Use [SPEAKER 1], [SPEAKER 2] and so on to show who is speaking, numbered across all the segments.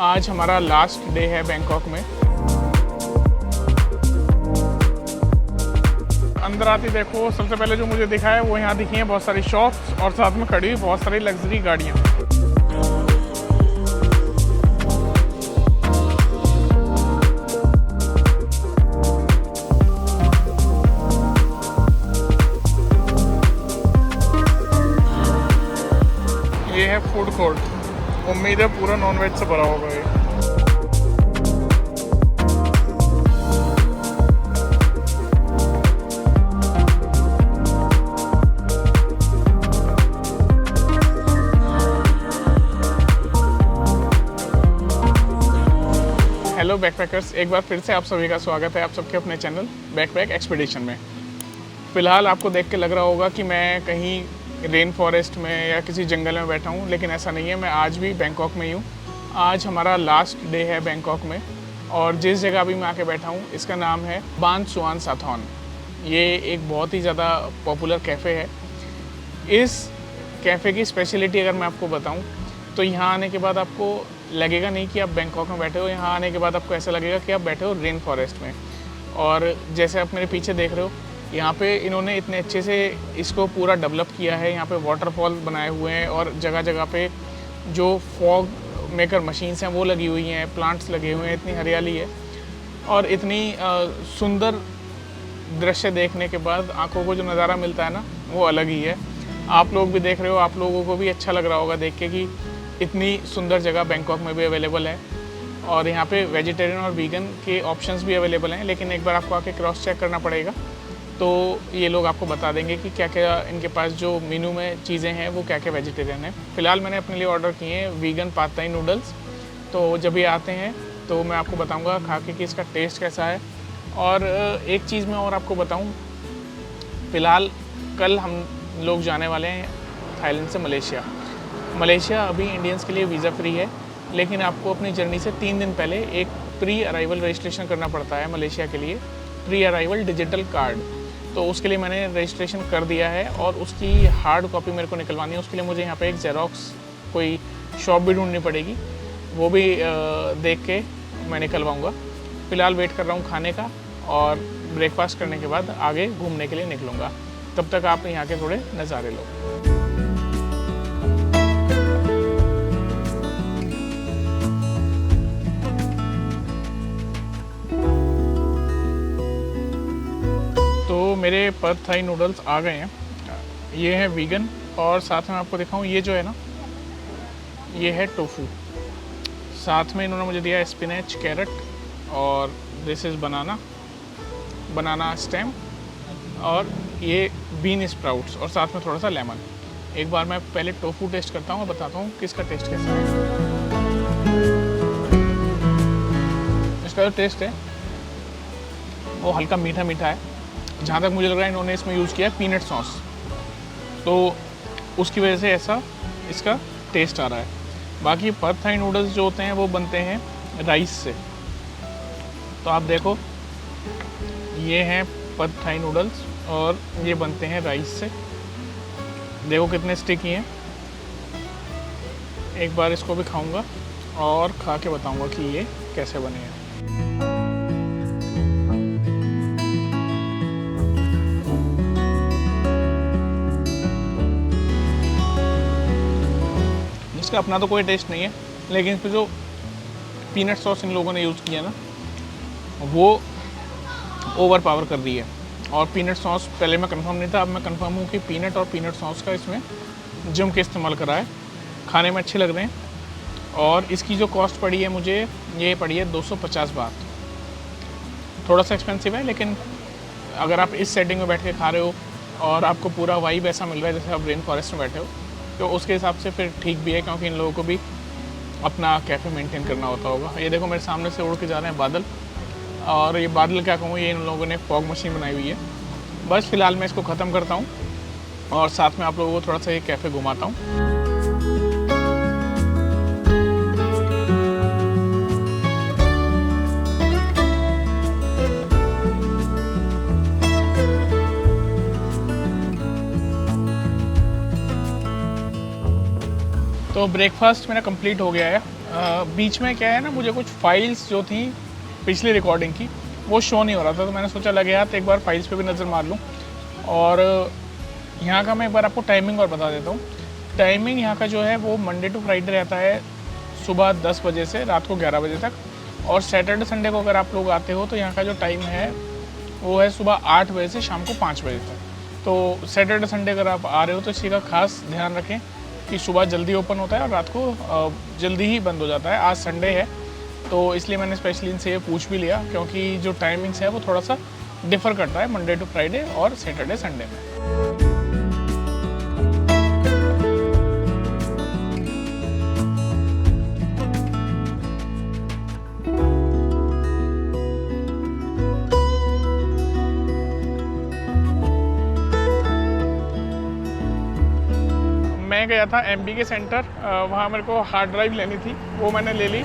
[SPEAKER 1] आज हमारा last day है बैंकॉक में। अंदर आती देखो, सबसे पहले जो मुझे दिखा है वो यहाँ दिखी हैं बहुत सारी शॉप्स और साथ में खड़ी हुई बहुत सारी लग्जरी गाड़ियाँ। ये है फूड कोर्ट, उम्मीद है पूरा नॉनवेज से भरा होगा ये। हेलो बैकपैकर्स, एक बार फिर से आप सभी का स्वागत है आप सबके अपने चैनल बैकपैक एक्सपीडिशन में। फ़िलहाल आपको देख के लग रहा होगा कि मैं कहीं रेन फॉरेस्ट में या किसी जंगल में बैठा हूँ, लेकिन ऐसा नहीं है। मैं आज भी बैंकॉक में ही हूँ। आज हमारा लास्ट डे है बैंकॉक में और जिस जगह अभी मैं आके बैठा हूँ इसका नाम है बान सुआन साथॉन। ये एक बहुत ही ज़्यादा पॉपुलर कैफ़े है। इस कैफ़े की स्पेशलिटी अगर मैं आपको बताऊँ तो यहाँ आने के बाद आपको लगेगा नहीं कि आप बैंकॉक में बैठे हो। यहाँ आने के बाद आपको ऐसा लगेगा कि आप बैठे हो रेन फॉरेस्ट में। और जैसे आप मेरे पीछे देख रहे हो, यहाँ पे इन्होंने इतने अच्छे से इसको पूरा डेवलप किया है। यहाँ पे वाटरफॉल बनाए हुए हैं और जगह जगह पे जो फॉग मेकर मशीन्स हैं वो लगी हुई हैं, प्लांट्स लगे हुए हैं, इतनी हरियाली है और इतनी सुंदर दृश्य देखने के बाद आंखों को जो नज़ारा मिलता है ना वो अलग ही है। आप लोग भी देख रहे हो, आप लोगों को भी अच्छा लग रहा होगा देख के कि इतनी सुंदर जगह बैंकॉक में भी अवेलेबल है। और यहाँ पे वेजिटेरियन और वीगन के ऑप्शंस भी अवेलेबल हैं, लेकिन एक बार आपको आके क्रॉस चेक करना पड़ेगा तो ये लोग आपको बता देंगे कि क्या क्या इनके पास जो मेनू में चीज़ें हैं वो क्या क्या वेजिटेरियन है। फ़िलहाल मैंने अपने लिए ऑर्डर किए हैं वीगन पाद थाई नूडल्स, तो जब ये आते हैं तो मैं आपको बताऊँगा खा के कि इसका टेस्ट कैसा है। और एक चीज़ मैं और आपको बताऊँ, फ़िलहाल कल हम लोग जाने वाले हैं थाईलैंड से मलेशिया अभी इंडियंस के लिए वीज़ा फ्री है, लेकिन आपको अपनी जर्नी से 3 दिन पहले एक प्री अराइवल रजिस्ट्रेशन करना पड़ता है मलेशिया के लिए, प्री अराइवल डिजिटल कार्ड। तो उसके लिए मैंने रजिस्ट्रेशन कर दिया है और उसकी हार्ड कॉपी मेरे को निकलवानी है। उसके लिए मुझे यहाँ पे एक जेरोक्स कोई शॉप भी ढूंढनी पड़ेगी, वो भी देख के मैं निकलवाऊँगा। फ़िलहाल वेट कर रहा हूँ खाने का और ब्रेकफास्ट करने के बाद आगे घूमने के लिए निकलूँगा। तब तक आप यहाँ के थोड़े नज़ारे लो। तो मेरे पद थाई नूडल्स आ गए हैं। ये है वीगन और साथ में आपको दिखाऊं, ये जो है ना ये है टोफू। साथ में इन्होंने मुझे दिया है स्पिनच, कैरेट और दिस इज़ बनाना स्टेम और ये बीन स्प्राउट्स और साथ में थोड़ा सा लेमन। एक बार मैं पहले टोफू टेस्ट करता हूँ और बताता हूँ कि इसका टेस्ट कैसा है। इसका जो टेस्ट है वो हल्का मीठा मीठा है। जहाँ तक मुझे लग रहा है इन्होंने इसमें यूज़ किया है पीनट सॉस, तो उसकी वजह से ऐसा इसका टेस्ट आ रहा है। बाकी पद थाई नूडल्स जो होते हैं वो बनते हैं राइस से। तो आप देखो, ये हैं पद थाई नूडल्स और ये बनते हैं राइस से। देखो कितने स्टिकी हैं। एक बार इसको भी खाऊंगा और खा के बताऊंगा कि ये कैसे बने हैं। इसका अपना तो कोई टेस्ट नहीं है, लेकिन इस पर जो पीनट सॉस इन लोगों ने यूज़ किया ना वो ओवर पावर कर दी है। और पीनट सॉस पहले मैं कंफर्म नहीं था, अब मैं कंफर्म हूँ कि पीनट और पीनट सॉस का इसमें जम के इस्तेमाल करा है। खाने में अच्छे लग रहे हैं। और इसकी जो कॉस्ट पड़ी है मुझे, ये पड़ी है 250 बात। थोड़ा सा एक्सपेंसिव है, लेकिन अगर आप इस सेटिंग में बैठ के खा रहे हो और आपको पूरा वाइब ऐसा मिल रहा है जैसे आप रेन फॉरेस्ट में बैठे हो, तो उसके हिसाब से फिर ठीक भी है, क्योंकि इन लोगों को भी अपना कैफ़े मेंटेन करना होता होगा। ये देखो मेरे सामने से उड़ के जा रहे हैं बादल, और ये बादल क्या कहूँ, ये इन लोगों ने फॉग मशीन बनाई हुई है। बस फ़िलहाल मैं इसको ख़त्म करता हूँ और साथ में आप लोगों को थोड़ा सा ये कैफ़े घुमाता हूँ। तो ब्रेकफास्ट मेरा कंप्लीट हो गया है। बीच में क्या है ना, मुझे कुछ फाइल्स जो थी पिछली रिकॉर्डिंग की वो शो नहीं हो रहा था, तो मैंने सोचा लगे हाथ एक बार फाइल्स पे भी नज़र मार लूँ। और यहाँ का मैं एक बार आपको टाइमिंग और बता देता हूँ। टाइमिंग यहाँ का जो है वो मंडे टू फ्राइडे रहता है सुबह 10 बजे से रात को 11 बजे तक। और सैटरडे संडे को अगर आप लोग आते हो तो यहाँ का जो टाइम है वो है सुबह 8 बजे से शाम को 5 बजे तक। तो सैटरडे संडे अगर आप आ रहे हो तो इसी का खास ध्यान रखें कि सुबह जल्दी ओपन होता है और रात को जल्दी ही बंद हो जाता है। आज संडे है तो इसलिए मैंने स्पेशली इनसे ये पूछ भी लिया, क्योंकि जो टाइमिंग्स है वो थोड़ा सा डिफ़र करता है मंडे टू फ्राइडे और सैटरडे संडे में। मैं गया था एमबी के सेंटर, वहाँ मेरे को हार्ड ड्राइव लेनी थी, वो मैंने ले ली।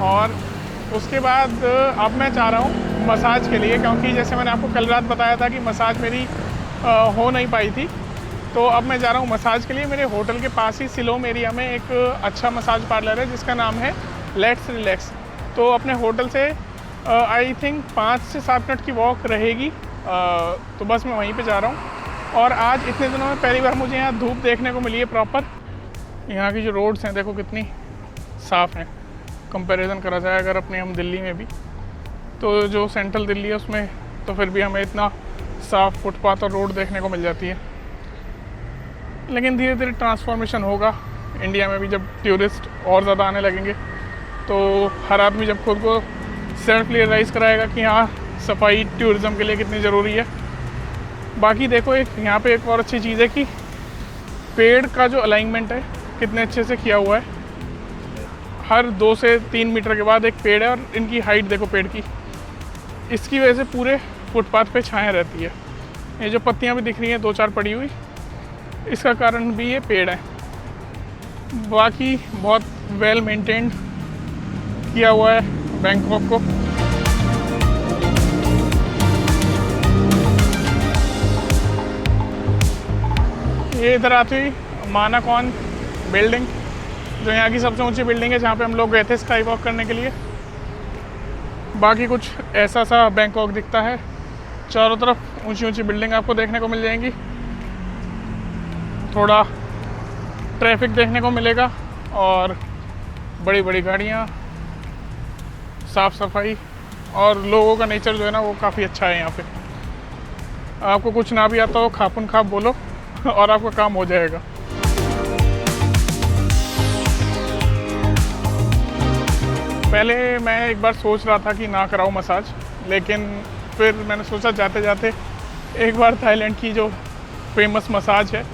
[SPEAKER 1] और उसके बाद अब मैं चाह रहा हूँ मसाज के लिए, क्योंकि जैसे मैंने आपको कल रात बताया था कि मसाज मेरी हो नहीं पाई थी, तो अब मैं जा रहा हूँ मसाज के लिए। मेरे होटल के पास ही सिलोम एरिया में एक अच्छा मसाज पार्लर है जिसका नाम है लेट्स रिलैक्स। तो अपने होटल से आई थिंक 5 से 7 मिनट की वॉक रहेगी, तो बस मैं वहीं पे जा रहा हूँ। और आज इतने दिनों में पहली बार मुझे यहाँ धूप देखने को मिली है प्रॉपर। यहाँ की जो रोड्स हैं देखो कितनी साफ़ हैं, कंपैरिजन करा जाए अगर अपने हम दिल्ली में भी, तो जो सेंट्रल दिल्ली है उसमें तो फिर भी हमें इतना साफ़ फुटपाथ और रोड देखने को मिल जाती है। लेकिन धीरे धीरे ट्रांसफॉर्मेशन होगा इंडिया में भी, जब टूरिस्ट और ज़्यादा आने लगेंगे तो हर आदमी जब खुद को सेल्फ रियलाइज़ कराएगा कि हाँ सफाई टूरिज़्म के लिए कितनी ज़रूरी है। बाकी देखो एक यहाँ पे एक और अच्छी चीज़ है कि पेड़ का जो अलाइनमेंट है कितने अच्छे से किया हुआ है। हर 2 से 3 मीटर के बाद एक पेड़ है और इनकी हाइट देखो पेड़ की, इसकी वजह से पूरे फुटपाथ पे छाया रहती है। ये जो पत्तियाँ भी दिख रही हैं 2-4 पड़ी हुई, इसका कारण भी ये पेड़ है। बाकी बहुत वेल मेंटेन्ड किया हुआ है बैंकॉक को। ये इधर आती हुई मानाकॉन बिल्डिंग, जो यहाँ की सबसे ऊंची बिल्डिंग है, जहाँ पे हम लोग गए थे स्काई वॉक करने के लिए। बाकी कुछ ऐसा सा बैंकॉक दिखता है, चारों तरफ ऊंची ऊंची बिल्डिंग आपको देखने को मिल जाएंगी। थोड़ा ट्रैफिक देखने को मिलेगा और बड़ी बड़ी गाड़ियाँ, साफ़ सफाई और लोगों का नेचर जो है ना वो काफ़ी अच्छा है यहाँ पे। आपको कुछ ना भी आता हो खापुन खाप बोलो और आपका काम हो जाएगा। पहले मैं एक बार सोच रहा था कि ना कराऊँ मसाज, लेकिन फिर मैंने सोचा जाते जाते एक बार थाईलैंड की जो फेमस मसाज है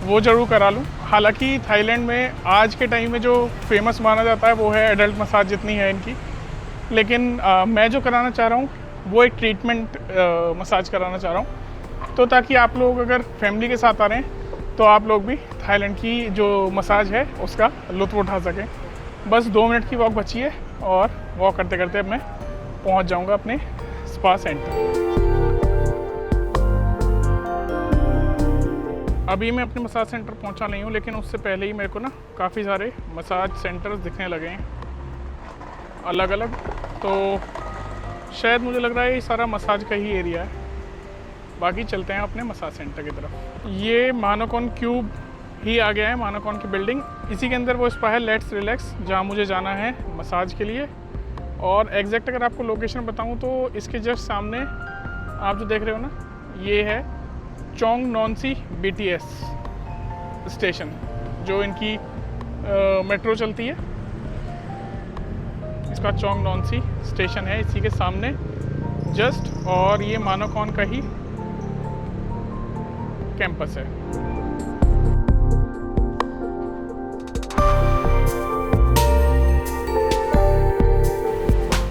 [SPEAKER 1] वो ज़रूर करा लूँ। हालांकि थाईलैंड में आज के टाइम में जो फेमस माना जाता है वो है एडल्ट मसाज जितनी है इनकी, लेकिन मैं जो कराना चाह रहा हूँ वो एक ट्रीटमेंट मसाज कराना चाह रहा हूँ। तो ताकि आप लोग अगर फैमिली के साथ आ रहे हैं तो आप लोग भी थाईलैंड की जो मसाज है उसका लुत्फ़ उठा सकें। बस 2 मिनट की वॉक बची है और वॉक करते करते अब मैं पहुंच जाऊंगा अपने स्पा सेंटर। अभी मैं अपने मसाज सेंटर पहुंचा नहीं हूं, लेकिन उससे पहले ही मेरे को ना काफ़ी सारे मसाज सेंटर्स दिखने लगे हैं अलग अलग। तो शायद मुझे लग रहा है ये सारा मसाज का ही एरिया है। बाकी चलते हैं अपने मसाज सेंटर की तरफ। ये मानाकॉन क्यूब ही आ गया है, मानाकॉन की बिल्डिंग, इसी के अंदर वो स्पा है लेट्स रिलैक्स, जहाँ मुझे जाना है मसाज के लिए। और एग्जैक्ट अगर आपको लोकेशन बताऊँ तो इसके जस्ट सामने आप जो देख रहे हो ना, ये है चोंग नॉन्सी BTS स्टेशन, जो इनकी मेट्रो चलती है। इसका चोंग नॉन्सी स्टेशन है इसी के सामने जस्ट, और ये मानाकॉन का ही कैंपस है।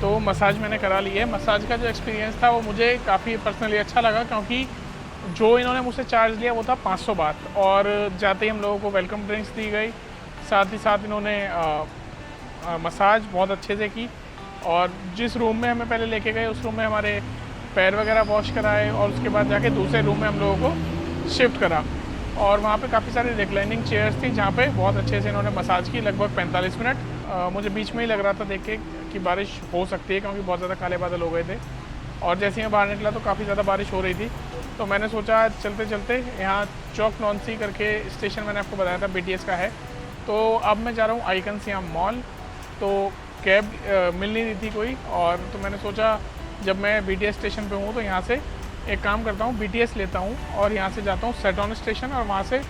[SPEAKER 1] तो मसाज मैंने करा ली है। मसाज का जो एक्सपीरियंस था वो मुझे काफ़ी पर्सनली अच्छा लगा, क्योंकि जो इन्होंने मुझसे चार्ज लिया वो था 500 बात, और जाते ही हम लोगों को वेलकम ड्रिंक्स दी गई। साथ ही साथ इन्होंने मसाज बहुत अच्छे से की, और जिस रूम में हमें पहले लेके गए उस रूम में हमारे पैर वगैरह वॉश कराए, और उसके बाद जाके दूसरे रूम में हम लोगों को शिफ्ट करा। और वहाँ पे काफ़ी सारी रिक्लाइनिंग चेयर्स थी जहाँ पे बहुत अच्छे से इन्होंने मसाज की, लगभग 45 मिनट। मुझे बीच में ही लग रहा था देख के कि बारिश हो सकती है, क्योंकि बहुत ज़्यादा काले बादल हो गए थे और जैसे ही मैं बाहर निकला तो काफ़ी ज़्यादा बारिश हो रही थी। तो मैंने सोचा चलते चलते यहाँ चौक नॉन्सी करके स्टेशन मैंने आपको बताया था BTS का है, तो अब मैं जा रहा हूँ आइकन सियाम मॉल। तो कैब मिल नहीं रही थी कोई, और तो मैंने सोचा जब मैं BTS स्टेशन पे हूँ तो यहाँ से एक काम करता हूँ, BTS लेता हूँ और यहाँ से जाता हूँ सेटॉन स्टेशन, और वहाँ से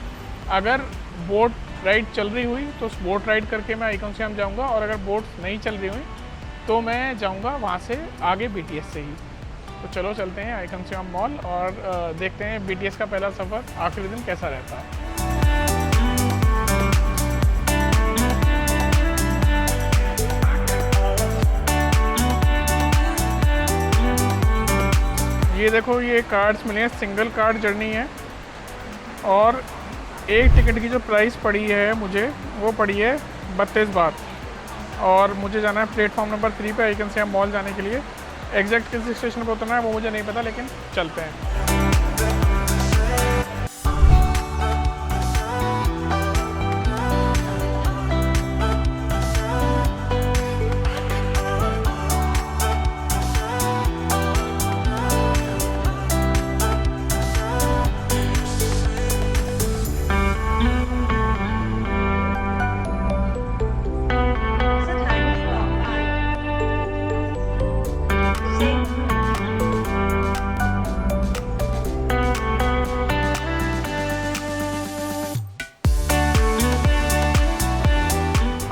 [SPEAKER 1] अगर बोट राइड चल रही हुई तो उस बोट राइड करके मैं आइकन सियाम जाऊँगा, और अगर बोट नहीं चल रही हुई तो मैं जाऊँगा वहाँ से आगे BTS से ही। तो चलो चलते हैं आइकन सियाम मॉल और देखते हैं BTS का पहला सफ़र आखिरी दिन कैसा रहता है। ये देखो, ये कार्ड्स मिले हैं, सिंगल कार्ड जर्नी है, और एक टिकट की जो प्राइस पड़ी है मुझे वो पड़ी है 32 बात, और मुझे जाना है प्लेटफॉर्म नंबर 3 पे आइकन सियाम मॉल जाने के लिए। एग्जैक्ट किस स्टेशन पर उतरना है वो मुझे नहीं पता, लेकिन चलते हैं।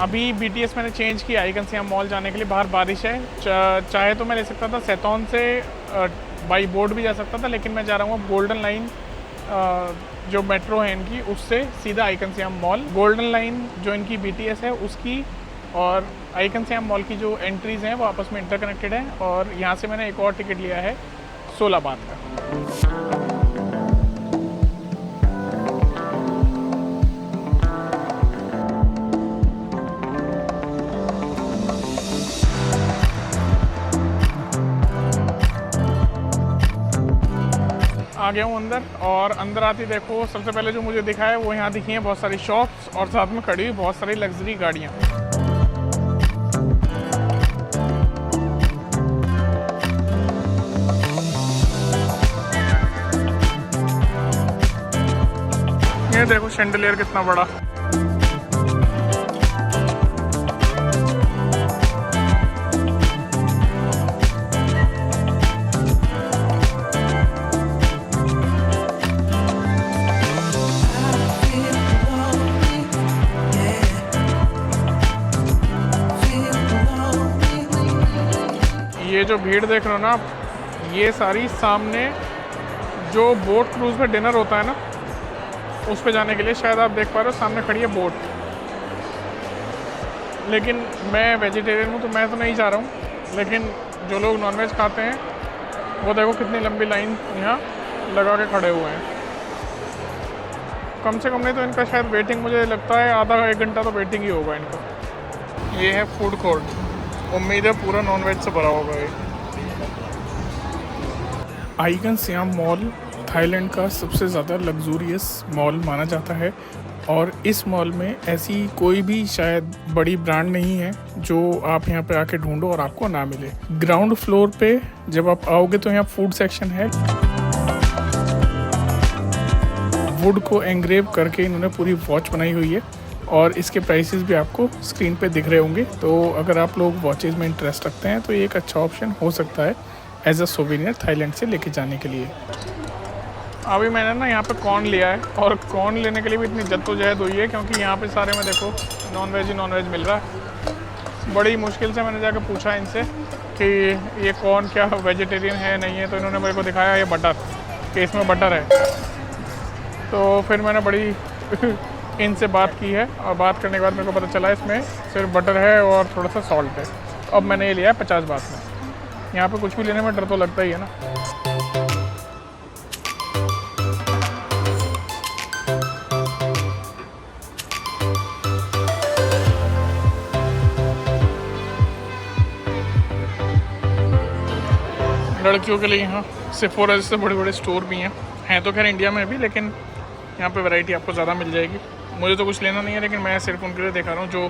[SPEAKER 1] अभी BTS मैंने चेंज किया आइकन सियाम मॉल जाने के लिए। बाहर बारिश है, चाहे तो मैं ले सकता था सेटॉन से बाई बोट भी जा सकता था, लेकिन मैं जा रहा हूँ गोल्डन लाइन जो मेट्रो है इनकी, उससे सीधा icon SIAM mall. Golden line जो इनकी BTS है उसकी और आइकन सियाम मॉल की जो एंट्रीज़ हैं वो आपस में इंटरकनेक्टेड हैं, और यहाँ से मैंने एक और टिकट लिया है 16 बात का। आ गया हूँ अंदर, और अंदर आती देखो सबसे पहले जो मुझे दिखा है वो यहाँ दिखी हैं बहुत सारी शॉप्स, और साथ में खड़ी हुई बहुत सारी लग्जरी गाड़ियाँ। ये देखो शैंडलियर कितना बड़ा। ये जो भीड़ देख रहे हो ना, ये सारी सामने जो बोट क्रूज़ में डिनर होता है ना, उस पे जाने के लिए शायद आप देख पा रहे हो सामने खड़ी है बोट। लेकिन मैं वेजिटेरियन हूँ तो मैं तो नहीं जा रहा हूँ, लेकिन जो लोग नॉनवेज खाते हैं वो देखो कितनी लंबी लाइन यहाँ लगा के खड़े हुए हैं। कम से कम नहीं तो इनका शायद वेटिंग, मुझे लगता है आधा 1 घंटा तो वेटिंग ही होगा इनका। ये है फूड कोर्ट, उम्मीद है पूरा नॉनवेज से भरा होगा ये। आइकन सियाम मॉल थाईलैंड का सबसे ज़्यादा लग्जूरियस मॉल माना जाता है, और इस मॉल में ऐसी कोई भी शायद बड़ी ब्रांड नहीं है जो आप यहाँ पे आके ढूंढो और आपको ना मिले। ग्राउंड फ्लोर पे जब आप आओगे तो यहाँ फूड सेक्शन है। वुड को एंग्रेव करके इन्होंने पूरी वॉच बनाई हुई है, और इसके प्राइसेस भी आपको स्क्रीन पे दिख रहे होंगे। तो अगर आप लोग वॉचेज़ में इंटरेस्ट रखते हैं तो ये एक अच्छा ऑप्शन हो सकता है एज अ सोवेनियर थाईलैंड से लेके जाने के लिए। अभी मैंने ना यहाँ पे कॉर्न लिया है, और कॉर्न लेने के लिए भी इतनी जद्दोजहद हुई है क्योंकि यहाँ पे सारे में देखो नॉनवेज ही नॉनवेज मिल रहा है। बड़ी मुश्किल से मैंने जाकर पूछा इनसे कि ये कॉर्न क्या वेजिटेरियन है नहीं है, तो इन्होंने मेरे को दिखाया ये बटर, कि इसमें बटर है। तो फिर मैंने बड़ी इनसे बात की है, और बात करने के बाद मेरे को पता चला इसमें सिर्फ बटर है और थोड़ा सा सॉल्ट है। अब मैंने ये लिया है 50 बात में। यहाँ पे कुछ भी लेने में डर तो लगता ही है ना। लड़कियों के लिए यहाँ सेफोरा जैसे बड़े बड़े स्टोर भी हैं तो खैर इंडिया में भी, लेकिन यहाँ पे वैरायटी आपको ज़्यादा मिल जाएगी। मुझे तो कुछ लेना नहीं है, लेकिन मैं सिर्फ उनके लिए दिखा रहा हूँ जो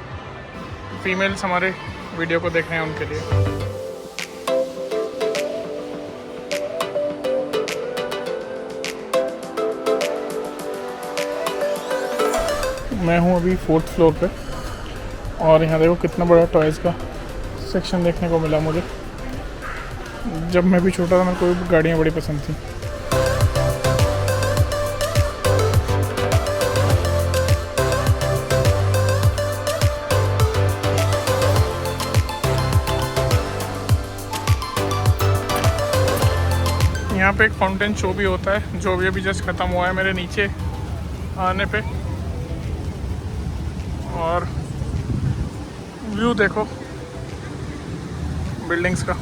[SPEAKER 1] फीमेल्स हमारे वीडियो को देख रहे हैं उनके लिए। मैं हूँ अभी 4th फ्लोर पे और यहाँ देखो कितना बड़ा टॉयज़ का सेक्शन देखने को मिला मुझे। जब मैं भी छोटा था मेरे को गाड़ियाँ बड़ी पसंद थी। यहाँ पे एक फाउंटेन शो भी होता है जो भी अभी जस्ट ख़त्म हुआ है मेरे नीचे आने पे। और व्यू देखो बिल्डिंग्स का।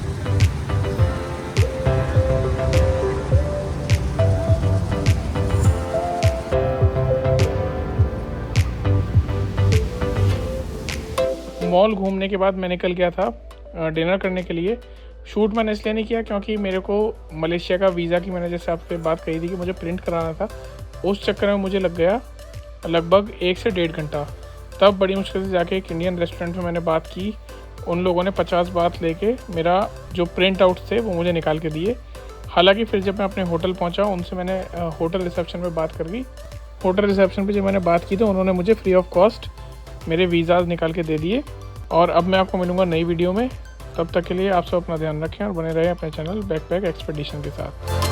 [SPEAKER 1] मॉल घूमने के बाद मैं निकल गया था डिनर करने के लिए। शूट मैंने इसलिए नहीं किया क्योंकि मेरे को मलेशिया का वीज़ा की मैंने जैसे आपसे बात कही थी कि मुझे प्रिंट कराना था, उस चक्कर में मुझे लग गया लगभग 1 से 1.5 घंटा। तब बड़ी मुश्किल से जाके एक इंडियन रेस्टोरेंट में मैंने बात की। उन लोगों ने 50 बात लेके मेरा जो प्रिंट आउट थे वो मुझे निकाल के दिए। हालांकि फिर जब मैं अपने होटल पहुंचा उनसे मैंने होटल रिसेप्शन में बात कर दी। होटल रिसेप्शन पे जब मैंने बात की तो उन्होंने मुझे फ्री ऑफ कॉस्ट मेरे वीज़ाज़ निकाल के दे दिए। और अब मैं आपको मिलूँगा नई वीडियो में। तब तक के लिए आप सब अपना ध्यान रखें और बने रहें अपने चैनल बैकपैक एक्सपेडिशन के साथ।